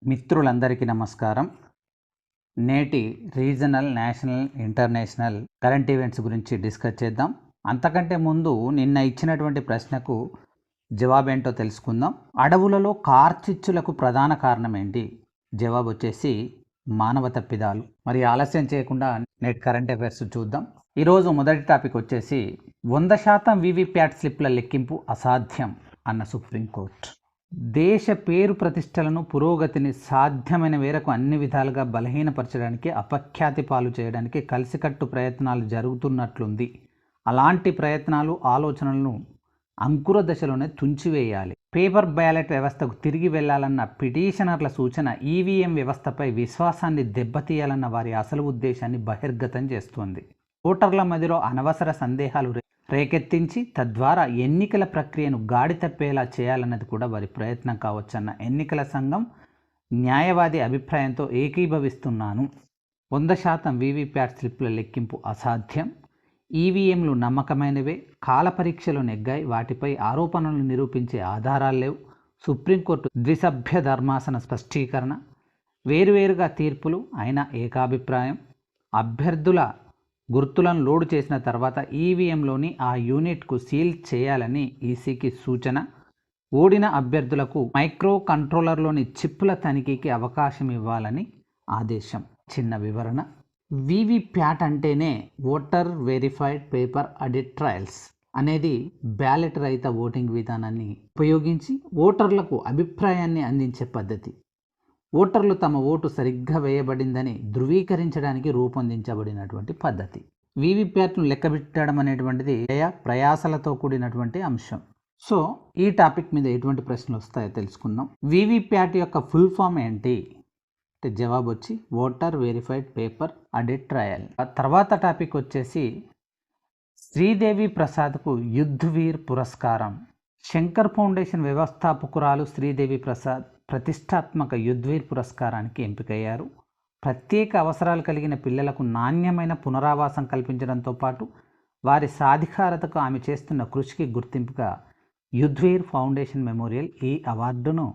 మిత్రులందరికీ నమస్కారం. నేటి regional, national, international current events గురించి డిస్కస్ చేద్దాం. అంతకంటే ముందు నిన్న ఇచ్చినటువంటి ప్రశ్నకు జవాబేంటో తెలుసుకుందాం. అడవులలో కార్చిచ్చులకు ప్రధాన కారణం ఏంటి? జవాబు వచ్చేసి మానవ తప్పిదాలు. మరి ఆలస్యం చేయకుండా నేటి కరెంట్ అఫైర్స్ చూద్దాం. ఈరోజు మొదటి టాపిక్ వచ్చేసి 100% వీవీప్యాట్ స్లిప్ల లెక్కింపు అసాధ్యం అన్న సుప్రీంకోర్టు. దేశ పేరు ప్రతిష్టలను, పురోగతిని సాధ్యమైన మేరకు అన్ని విధాలుగా బలహీనపరచడానికి, అపఖ్యాతి పాలు చేయడానికి కలిసికట్టు ప్రయత్నాలు జరుగుతున్నట్లుంది. అలాంటి ప్రయత్నాలు, ఆలోచనలను అంకుర దశలోనే తుంచివేయాలి. పేపర్ బ్యాలెట్ వ్యవస్థకు తిరిగి వెళ్లాలన్న పిటిషనర్ల సూచన ఈవీఎం వ్యవస్థపై విశ్వాసాన్ని దెబ్బతీయాలన్న వారి అసలు ఉద్దేశాన్ని బహిర్గతం చేస్తోంది. ఓటర్ల మధ్యలో అనవసర సందేహాలు రేకెత్తించి తద్వారా ఎన్నికల ప్రక్రియను గాడి తప్పేలా చేయాలన్నది కూడా వారి ప్రయత్నం కావచ్చన్న ఎన్నికల సంఘం న్యాయవాది అభిప్రాయంతో ఏకీభవిస్తున్నాను. 100% వీవీప్యాట్ స్లిప్ల లెక్కింపు అసాధ్యం. ఈవీఎంలు నమ్మకమైనవే, కాల పరీక్షలు నెగ్గాయి, వాటిపై ఆరోపణలు నిరూపించే ఆధారాలు లేవు. సుప్రీంకోర్టు ద్విసభ్య ధర్మాసన స్పష్టీకరణ, వేరువేరుగా తీర్పులు అయినా ఏకాభిప్రాయం. అభ్యర్థుల గుర్తులను లోడు చేసిన తర్వాత ఈవీఎంలోని ఆ యూనిట్కు సీల్ చేయాలని ఈసీకి సూచన. ఓడిన అభ్యర్థులకు మైక్రో కంట్రోలర్లోని చిప్పుల తనిఖీకి అవకాశం ఇవ్వాలని ఆదేశం. చిన్న వివరణ. వీవీప్యాట్ అంటేనే voter verified paper audit trials అనేది బ్యాలెట్ రహిత ఓటింగ్ విధానాన్ని ఉపయోగించి ఓటర్లకు అభిప్రాయాన్ని అందించే పద్ధతి. ఓటర్లు తమ ఓటు సరిగ్గా వేయబడిందని ధృవీకరించడానికి రూపొందించబడినటువంటి పద్ధతి. వీవీప్యాట్ను లెక్కబెట్టడం అనేటువంటిది ప్రయాసలతో కూడినటువంటి అంశం. సో ఈ టాపిక్ మీద ఎటువంటి ప్రశ్నలు వస్తాయో తెలుసుకుందాం. వీవీప్యాట్ యొక్క ఫుల్ ఫామ్ ఏంటి అంటే జవాబు వచ్చి voter verified paper audit trial. తర్వాత టాపిక్ వచ్చేసి శ్రీదేవి ప్రసాద్కు యుద్ధవీర్ పురస్కారం. శంకర్ ఫౌండేషన్ వ్యవస్థాపకురాలు శ్రీదేవి ప్రసాద్ ప్రతిష్టాత్మక యుద్ధవీర్ పురస్కారానికి ఎంపికయ్యారు. ప్రత్యేక అవసరాలు కలిగిన పిల్లలకు నాణ్యమైన పునరావాసం కల్పించడంతో పాటు వారి సాధికారతకు ఆమె చేస్తున్న కృషికి గుర్తింపుగా యుద్ధవీర్ ఫౌండేషన్ మెమోరియల్ ఈ అవార్డును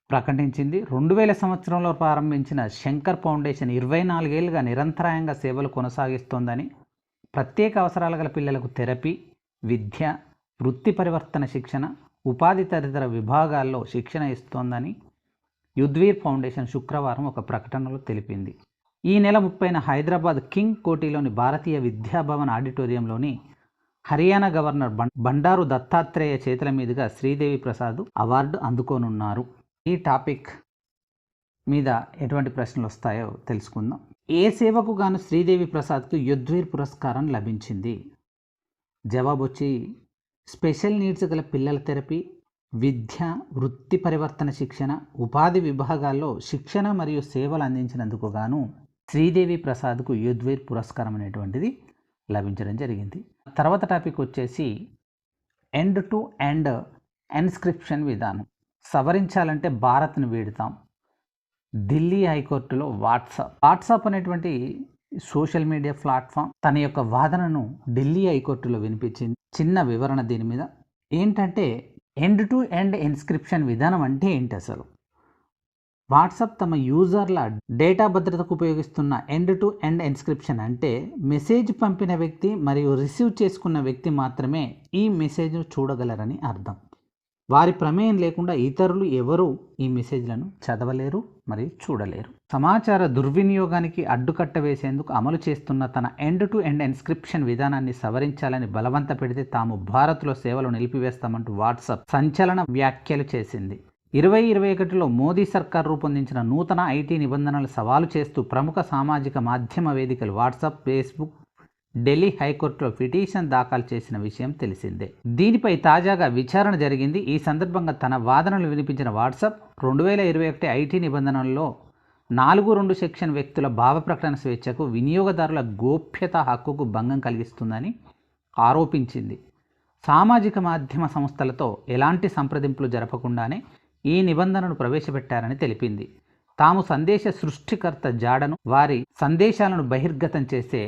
ప్రకటించింది. 2000 సంవత్సరంలో ప్రారంభించిన శంకర్ ఫౌండేషన్ 24 ఏళ్లుగా నిరంతరాయంగా సేవలు కొనసాగిస్తోందని, ప్రత్యేక అవసరాలు గల పిల్లలకు థెరపీ, విద్య, వృత్తి పరివర్తన శిక్షణ, ఉపాధి తదితర విభాగాల్లో శిక్షణ ఇస్తోందని యుద్ధవీర్ ఫౌండేషన్ శుక్రవారం ఒక ప్రకటనలో తెలిపింది. ఈ నెల 30న హైదరాబాద్ కింగ్ కోటిలోని భారతీయ విద్యాభవన్ ఆడిటోరియంలోని హర్యానా గవర్నర్ బండారు దత్తాత్రేయ చేతుల మీదుగా శ్రీదేవి ప్రసాద్ అవార్డు అందుకోనున్నారు. ఈ టాపిక్ మీద ఎటువంటి ప్రశ్నలు వస్తాయో తెలుసుకుందాం. ఏ సేవకు గాను శ్రీదేవి ప్రసాద్కు యుద్ధవీర్ పురస్కారం లభించింది? జవాబు వచ్చి స్పెషల్ నీడ్స్ గల పిల్లల థెరపీ, విద్య, వృత్తి పరివర్తన శిక్షణ, ఉపాధి విభాగాల్లో శిక్షణ మరియు సేవలు అందించినందుకు గాను శ్రీదేవి ప్రసాద్కు యుద్ధవీర్ పురస్కారం అనేటువంటిది లభించడం జరిగింది. తర్వాత టాపిక్ వచ్చేసి ఎండ్ టు ఎండ్ ఎన్స్క్రిప్షన్ విధానం. సవరించాలంటే భారత్ను వీడుతాం. ఢిల్లీ హైకోర్టులో వాట్సాప్ అనేటువంటి సోషల్ మీడియా ప్లాట్ఫామ్ తన యొక్క వాదనను ఢిల్లీ హైకోర్టులో వినిపించింది. చిన్న వివరణ దీని మీద ఏంటంటే, ఎండ్ టు ఎండ్ ఎన్స్క్రిప్షన్ విధానం అంటే ఏంటి అసలు? వాట్సాప్ తమ యూజర్ల డేటా భద్రతకు ఉపయోగిస్తున్న ఎండ్ టు ఎండ్ ఎన్స్క్రిప్షన్ అంటే మెసేజ్ పంపిన వ్యక్తి మరియు రిసీవ్ చేసుకున్న వ్యక్తి మాత్రమే ఈ మెసేజ్ను చూడగలరని అర్థం. వారి ప్రమేయం లేకుండా ఇతరులు ఎవరూ ఈ మెసేజ్లను చదవలేరు మరియు చూడలేరు. సమాచార దుర్వినియోగానికి అడ్డుకట్ట వేసేందుకు అమలు చేస్తున్న తన ఎండ్ టు ఎండ్ ఎన్స్క్రిప్షన్ విధానాన్ని సవరించాలని బలవంత పెడితే తాము భారత్లో సేవలు నిలిపివేస్తామంటూ వాట్సాప్ సంచలన వ్యాఖ్యలు చేసింది. 2021లో మోదీ సర్కార్ రూపొందించిన నూతన ఐటీ నిబంధనలు సవాలు చేస్తూ ప్రముఖ సామాజిక మాధ్యమ వేదికలు వాట్సాప్, ఫేస్బుక్ ఢిల్లీ హైకోర్టులో పిటిషన్ దాఖలు చేసిన విషయం తెలిసిందే. దీనిపై తాజాగా విచారణ జరిగింది. ఈ సందర్భంగా తన వాదనలు వినిపించిన వాట్సాప్ 2021 ఐటీ నిబంధనల్లో 4(2) సెక్షన్ వ్యక్తుల భావ ప్రకటన స్వేచ్ఛకు, వినియోగదారుల గోప్యత హక్కుకు భంగం కలిగిస్తుందని ఆరోపించింది. సామాజిక మాధ్యమ సంస్థలతో ఎలాంటి సంప్రదింపులు జరపకుండానే ఈ నిబంధనను ప్రవేశపెట్టారని తెలిపింది. తాము సందేశ సృష్టికర్త జాడను, వారి సందేశాలను బహిర్గతం చేసే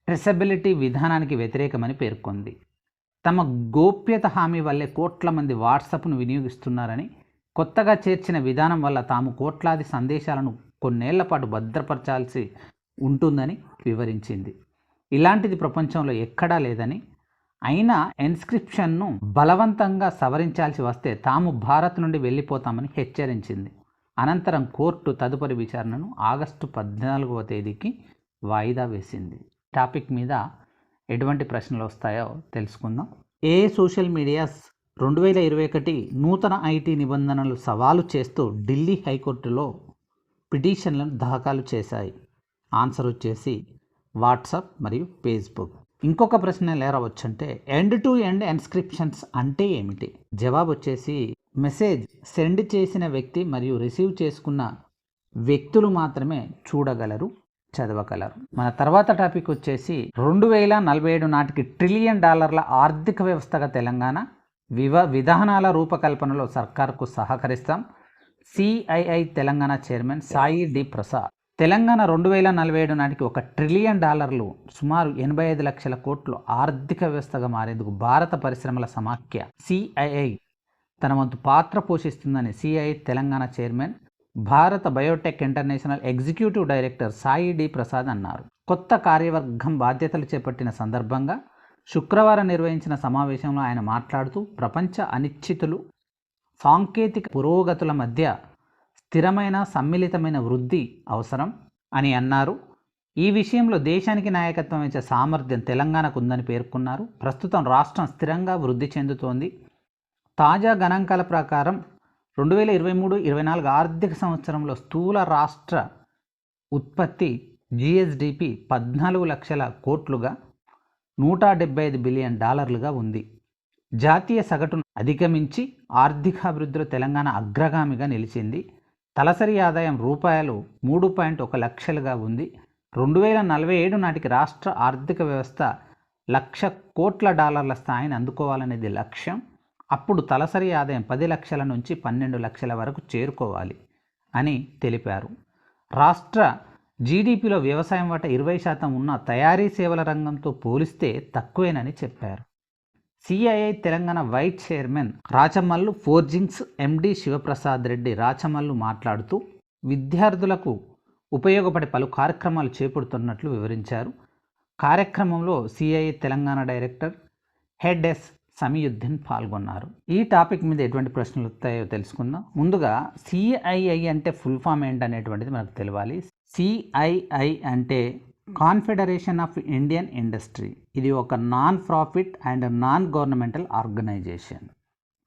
ట్రెసబిలిటీ విధానానికి వ్యతిరేకమని పేర్కొంది. తమ గోప్యత హామీ వల్లే కోట్ల మంది వాట్సాప్ను వినియోగిస్తున్నారని, కొత్తగా చేర్చిన విధానం వల్ల తాము కోట్లాది సందేశాలను కొన్నేళ్ల పాటు భద్రపరచాల్సి ఉంటుందని వివరించింది. ఇలాంటిది ప్రపంచంలో ఎక్కడా లేదని, అయినా ఎన్స్క్రిప్షన్ను బలవంతంగా సవరించాల్సి వస్తే తాము భారత్ నుండి వెళ్ళిపోతామని హెచ్చరించింది. అనంతరం కోర్టు తదుపరి విచారణను ఆగస్టు 14వ తేదీకి వాయిదా వేసింది. టాపిక్ మీద ఎటువంటి ప్రశ్నలు వస్తాయో తెలుసుకుందాం. ఏ సోషల్ మీడియాస్ 2021 నూతన ఐటీ నిబంధనలు సవాలు చేస్తూ ఢిల్లీ హైకోర్టులో పిటిషన్లను దాఖలు చేశాయి? ఆన్సర్ వచ్చేసి వాట్సాప్ మరియు ఫేస్బుక్. ఇంకొక ప్రశ్న ఎలా రావచ్చంటే ఎండ్ టు ఎండ్ ఎన్స్క్రిప్షన్స్ అంటే ఏమిటి? జవాబు వచ్చేసి మెసేజ్ సెండ్ చేసిన వ్యక్తి మరియు రిసీవ్ చేసుకున్న వ్యక్తులు మాత్రమే చూడగలరు, చదవగలరు. మన తర్వాత టాపిక్ వచ్చేసి 2047 నాటికి $1 ట్రిలియన్ ఆర్థిక వ్యవస్థగా తెలంగాణ విధానాల రూపకల్పనలో సర్కార్కు సహకరిస్తాం. CII Telangana chairman Sai D Prasad. Telangana 2047 నాటికి $1 ట్రిలియన్ సుమారు 85 లక్షల కోట్లు ఆర్థిక వ్యవస్థగా మారేందుకు భారత పరిశ్రమల సమాఖ్య సిఐఐ తన వంతు పాత్ర పోషిస్తుందని CII Telangana chairman Bharat biotech international executive director Sai D Prasad అన్నారు. కొత్త కార్యవర్గం బాధ్యతలు చేపట్టిన సందర్భంగా శుక్రవారం నిర్వహించిన సమావేశంలో ఆయన మాట్లాడుతూ ప్రపంచ అనిశ్చితులు, సాంకేతిక పురోగతుల మధ్య స్థిరమైన సమ్మిళితమైన వృద్ధి అవసరం అని అన్నారు. ఈ విషయంలో దేశానికి నాయకత్వం ఇచ్చే సామర్థ్యం తెలంగాణకు ఉందని పేర్కొన్నారు. ప్రస్తుతం రాష్ట్రం స్థిరంగా వృద్ధి చెందుతోంది. తాజా గణాంకాల ప్రకారం 2023-24 ఆర్థిక సంవత్సరంలో స్థూల రాష్ట్ర ఉత్పత్తి జిఎస్డిపి 14 లక్షల కోట్లుగా $175 బిలియన్ ఉంది. జాతీయ సగటును అధిగమించి ఆర్థికాభివృద్ధిలో తెలంగాణ అగ్రగామిగా నిలిచింది. తలసరి ఆదాయం రూపాయలు 3.1 లక్షలుగా ఉంది. 2047 నాటికి రాష్ట్ర ఆర్థిక వ్యవస్థ $1,00,000 కోట్ల స్థాయిని అందుకోవాలనేది లక్ష్యం. అప్పుడు తలసరి ఆదాయం 10 లక్షల నుంచి 12 లక్షల వరకు చేరుకోవాలి అని తెలిపారు. రాష్ట్ర జీడిపిలో వ్యవసాయం వాటా 20% ఉన్న తయారీ సేవల రంగంతో పోలిస్తే తక్కువేనని చెప్పారు. CII Telangana vice chairman Rachamallu forgings MD Sivaprasad Reddy Rachamallu మాట్లాడుతూ విద్యార్థులకు ఉపయోగపడే పలు కార్యక్రమాలు చేపడుతున్నట్లు వివరించారు. కార్యక్రమంలో CII Telangana director head S Samiuddin పాల్గొన్నారు. ఈ టాపిక్ మీద ఎటువంటి ప్రశ్నలు వస్తాయో తెలుసుకుందాం. ముందుగా సిఐఐ అంటే ఫుల్ ఫామ్ ఏంటనేటువంటిది మనకు తెలియాలి. సిఐఐ అంటే కాన్ఫెడరేషన్ ఆఫ్ ఇండియన్ ఇండస్ట్రీ. ఇది ఒక non profit and non governmental organisation.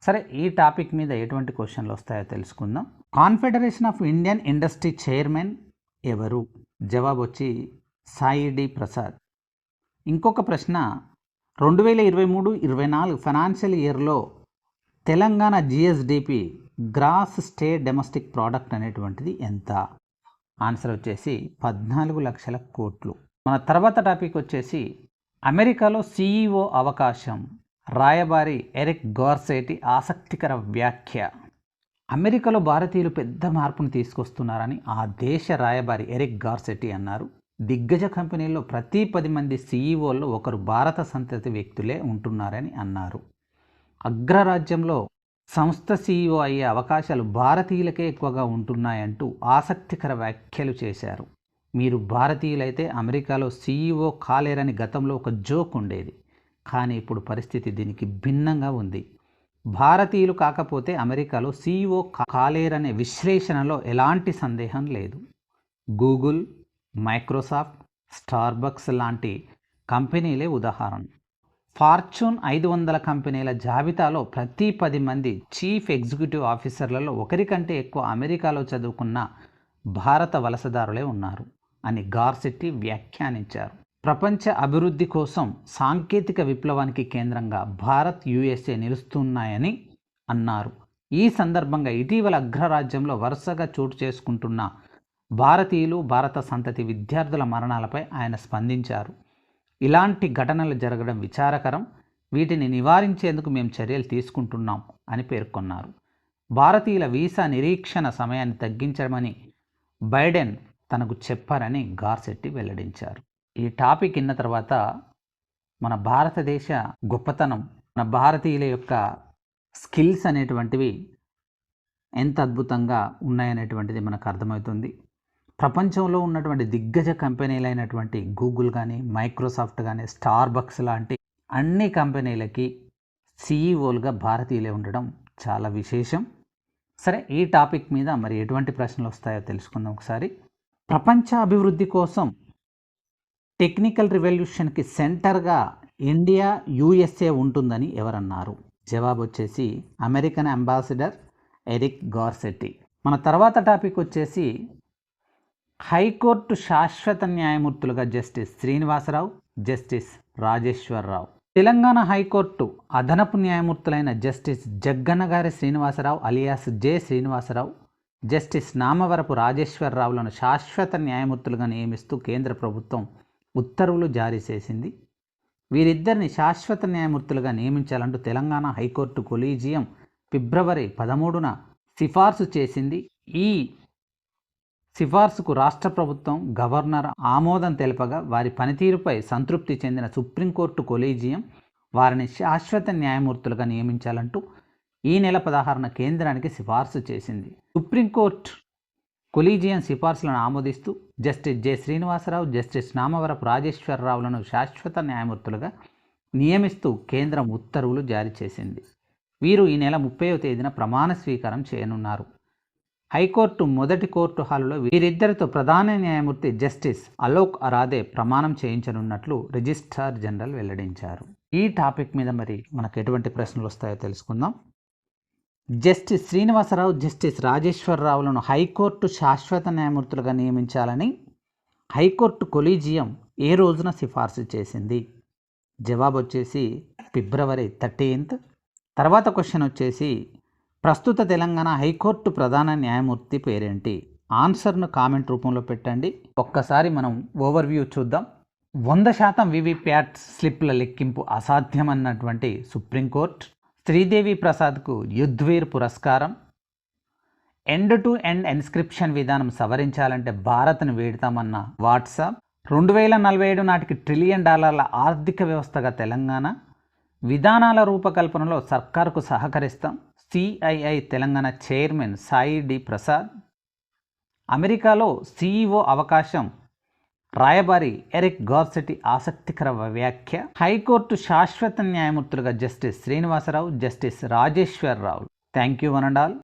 సరే, ఈ టాపిక్ మీద ఎటువంటి క్వశ్చన్లు వస్తాయో తెలుసుకుందాం. Confederation of Indian industry chairman ఎవరు? జవాబు వచ్చి సాయి డి ప్రసాద్. ఇంకొక ప్రశ్న 2023-24 ఫైనాన్షియల్ ఇయర్లో Telangana GSDP gross state domestic product అనేటువంటిది ఎంత? ఆన్సర్ వచ్చేసి 14 లక్షల కోట్లు. మన తర్వాత టాపిక్ వచ్చేసి అమెరికాలో సిఇఓ అవకాశం. రాయబారి ఎరిక్ గార్సెటీ ఆసక్తికర వ్యాఖ్య. అమెరికాలో భారతీయులు పెద్ద మార్పును తీసుకొస్తున్నారని ఆ దేశ రాయబారి ఎరిక్ గార్సెటీ అన్నారు. దిగ్గజ కంపెనీల్లో ప్రతి 10 మంది సిఇఓల్లో ఒకరు భారత సంతతి వ్యక్తులే ఉంటున్నారని అన్నారు. అగ్రరాజ్యంలో సంస్థ సిఇఓ అయ్యే అవకాశాలు భారతీయులకే ఎక్కువగా ఉంటున్నాయంటూ ఆసక్తికర వ్యాఖ్యలు చేశారు. మీరు భారతీయులైతే అమెరికాలో సిఇఓ కాలేరని గతంలో ఒక జోక్ ఉండేది. కానీ ఇప్పుడు పరిస్థితి దీనికి భిన్నంగా ఉంది. భారతీయులు కాకపోతే అమెరికాలో సిఇఓ కాలేరనే విశ్లేషణలో ఎలాంటి సందేహం లేదు. గూగుల్, మైక్రోసాఫ్ట్, స్టార్బక్స్ లాంటి కంపెనీలే ఉదాహరణ. ఫార్చ్యూన్ 500 కంపెనీల జాబితాలో ప్రతి 10 మంది చీఫ్ ఎగ్జిక్యూటివ్ ఆఫీసర్లలో ఒకరికంటే ఎక్కువ అమెరికాలో చదువుకున్న భారత వలసదారులే ఉన్నారు అని గార్సెటీ వ్యాఖ్యానించారు. ప్రపంచ అభివృద్ధి కోసం సాంకేతిక విప్లవానికి కేంద్రంగా భారత్, యుఎస్ఏ నిలుస్తున్నాయని అన్నారు. ఈ సందర్భంగా ఇటీవల అగ్రరాజ్యంలో వరుసగా చోటు చేసుకుంటున్న భారతీయులు, భారత సంతతి విద్యార్థుల మరణాలపై ఆయన స్పందించారు. ఇలాంటి ఘటనలు జరగడం విచారకరం. వీటిని నివారించేందుకు మేము చర్యలు తీసుకుంటున్నాం అని పేర్కొన్నారు. భారతీయుల వీసా నిరీక్షణ సమయాన్ని తగ్గించమని బైడెన్ తనకు చెప్పారని గార్సెటీ వెల్లడించారు. ఈ టాపిక్ విన్న తర్వాత మన భారతదేశ గొప్పతనం, మన భారతీయుల యొక్క స్కిల్స్ అనేటువంటివి ఎంత అద్భుతంగా ఉన్నాయనేటువంటిది మనకు అర్థమవుతుంది. ప్రపంచంలో ఉన్నటువంటి దిగ్గజ కంపెనీలైనటువంటి గూగుల్ కానీ, మైక్రోసాఫ్ట్ కానీ, స్టార్బక్స్ లాంటి అన్ని కంపెనీలకి సీఈఓలుగా భారతీయులే ఉండడం చాలా విశేషం. సరే, ఈ టాపిక్ మీద మరి ఎటువంటి ప్రశ్నలు వస్తాయో తెలుసుకుందాం ఒకసారి. ప్రపంచ అభివృద్ధి కోసం టెక్నికల్ రివల్యూషన్కి సెంటర్గా ఇండియా, యుఎస్ఏ ఉంటుందని ఎవరన్నారు? జవాబు వచ్చేసి అమెరికన్ అంబాసిడర్ ఎరిక్ గార్సెట్టి. మన తర్వాత టాపిక్ వచ్చేసి హైకోర్టు శాశ్వత న్యాయమూర్తులుగా justice Srinivasa Rao, justice Rajeswara Rao. Telangana high court అదనపు న్యాయమూర్తులైన justice Jagganagari Srinivasa Rao alias J Srinivasa Rao, justice Namavarapu రాజేశ్వరరావులను శాశ్వత న్యాయమూర్తులుగా నియమిస్తూ కేంద్ర ప్రభుత్వం ఉత్తర్వులు జారీ చేసింది. వీరిద్దరిని శాశ్వత న్యాయమూర్తులుగా నియమించాలంటూ తెలంగాణ హైకోర్టు కొలీజియం ఫిబ్రవరి 13న సిఫార్సు చేసింది. ఈ సిఫార్సుకు రాష్ట్ర ప్రభుత్వం, గవర్నర్ ఆమోదం తెలపగా వారి పనితీరుపై సంతృప్తి చెందిన సుప్రీంకోర్టు కొలీజియం వారిని శాశ్వత న్యాయమూర్తులుగా నియమించాలంటూ ఈ నెల 16న కేంద్రానికి సిఫార్సు చేసింది. సుప్రీంకోర్టు కొలీజియం సిఫార్సులను ఆమోదిస్తూ justice J Srinivasa Rao, justice Namavarapu రాజేశ్వరరావులను శాశ్వత న్యాయమూర్తులుగా నియమిస్తూ కేంద్రం ఉత్తర్వులు జారీ చేసింది. వీరు ఈ నెల 30వ తేదీన ప్రమాణ స్వీకారం చేయనున్నారు. హైకోర్టు మొదటి కోర్టు హాలులో వీరిద్దరితో ప్రధాన న్యాయమూర్తి జస్టిస్ అలోక్ అరాదే ప్రమాణం చేయించనున్నట్లు రిజిస్ట్రార్ జనరల్ వెల్లడించారు. ఈ టాపిక్ మీద మరి మనకు ఎటువంటి ప్రశ్నలు వస్తాయో తెలుసుకుందాం. జస్టిస్ శ్రీనివాసరావు, జస్టిస్ రాజేశ్వరరావులను హైకోర్టు శాశ్వత న్యాయమూర్తులుగా నియమించాలని హైకోర్టు కొలీజియం ఏ రోజున సిఫార్సు చేసింది? జవాబు వచ్చేసి ఫిబ్రవరి 13th. తర్వాత క్వశ్చన్ వచ్చేసి ప్రస్తుత తెలంగాణ హైకోర్టు ప్రధాన న్యాయమూర్తి పేరేంటి? ఆన్సర్ను కామెంట్ రూపంలో పెట్టండి. ఒక్కసారి మనం ఓవర్వ్యూ చూద్దాం. 100% వివిప్యాట్ స్లిప్ల లెక్కింపు అసాధ్యమన్నటువంటి సుప్రీంకోర్టు, శ్రీదేవి ప్రసాద్కు యుద్ధ్వీర్ పురస్కారం, ఎండ్ టు ఎండ్ ఎన్స్క్రిప్షన్ విధానం సవరించాలంటే భారత్ను వేడుతామన్న వాట్సాప్, 2047 నాటికి $1 ట్రిలియన్ ఆర్థిక వ్యవస్థగా తెలంగాణ, విధానాల రూపకల్పనలో సర్కారుకు సహకరిస్తాం, CII Telangana chairman Sai D Prasad, అమెరికాలో సీఈఓ అవకాశం, రాయబారి ఎరిక్ గార్సెట్టి ఆసక్తికర వ్యాఖ్య, హైకోర్టు శాశ్వత న్యాయమూర్తులుగా justice Srinivasa Rao, justice Rajeswara Rao. Thank you one and all.